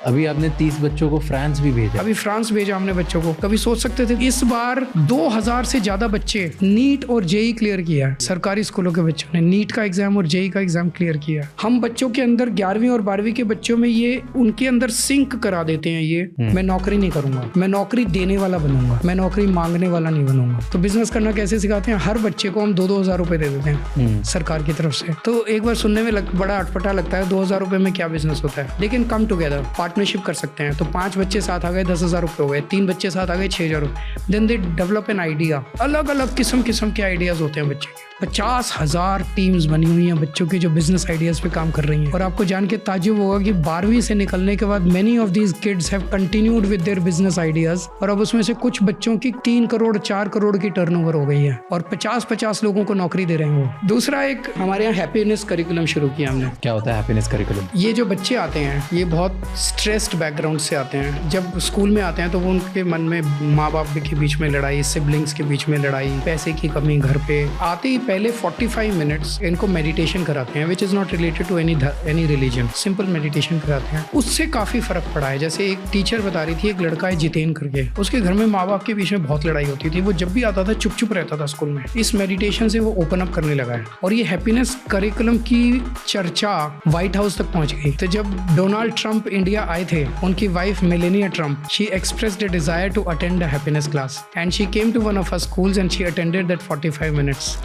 अभी आपने 30 बच्चों को फ्रांस भी भेजा। अभी फ्रांस भेजा हमने बच्चों को। कभी सोच सकते थे? इस बार 2000 से ज्यादा बच्चे नीट और जेई क्लियर किया। सरकारी स्कूलों के बच्चों ने नीट का एग्जाम और जेई का एग्जाम क्लियर किया। हम बच्चों के अंदर 11वीं और 12वीं के बच्चों में ये उनके अंदर सिंक करा देते हैं ये मैं नौकरी नहीं करूंगा, मैं नौकरी देने वाला बनूंगा, मैं नौकरी मांगने वाला नहीं बनूंगा। तो बिजनेस करना कैसे सिखाते हैं? हर बच्चे को हम 2-2 हज़ार रुपए दे देते हैं सरकार की तरफ से। तो एक बार सुनने में बड़ा अटपटा लगता है, 2,000 रुपए में क्या बिजनेस होता है। लेकिन कम टुगेदर पार्टनरशिप कर सकते हैं। तो 5 बच्चे साथ आ गए 10,000 रुपए हो गए, 3 बच्चे साथ आ गए 6,000 रुपए। Then they develop an idea. अलग अलग किस्म के आइडियाज होते हैं बच्चे के। 50,000 टीम्स बनी हुई हैं बच्चों की जो बिजनेस आइडियाज पे काम कर रही हैं। और आपको जान के ताज्जुब होगा कि 12वीं से निकलने के बाद many of these kids have continued with their business ideas. और अब उसमें से कुछ बच्चों की 3 करोड़ 4 करोड़ की टर्नओवर हो गई है और 50-50 लोगों को नौकरी दे रहे हैं वो। दूसरा एक हमारे यहाँ हैप्पीनेस करिकुलम शुरू किया हमने। क्या होता है हैप्पीनेस करिकुलम? ये जो बच्चे आते हैं ये बहुत स्ट्रेस्ड बैकग्राउंड से आते हैं। जब स्कूल में आते हैं तो वो उनके मन में माँ बाप के बीच में लड़ाई, सिबलिंग्स के बीच में लड़ाई, पैसे की कमी, घर पे आते ही पहले 45 मिनट्स इनको मेडिटेशन कराते हैं which is not related to any religion. Simple meditation कराते हैं। उससे काफी फर्क पड़ा है। जैसे एक टीचर बता रही थी, एक लड़का है जितेन करके, उसके घर में माँ बाप के बीच में बहुत लड़ाई होती थी। वो जब भी आता था चुप रहता था स्कूल में। इस मेडिटेशन से वो ओपन अप करने लगा है। और ये हैप्पीनेस करिकुलम की चर्चा व्हाइट हाउस तक पहुंच गई। तो जब डोनाल्ड ट्रंप इंडिया आए थे, उनकी wife Melania Trump, she expressed a desire to attend a happiness class and she came to one of our schools and she attended that 45 minutes.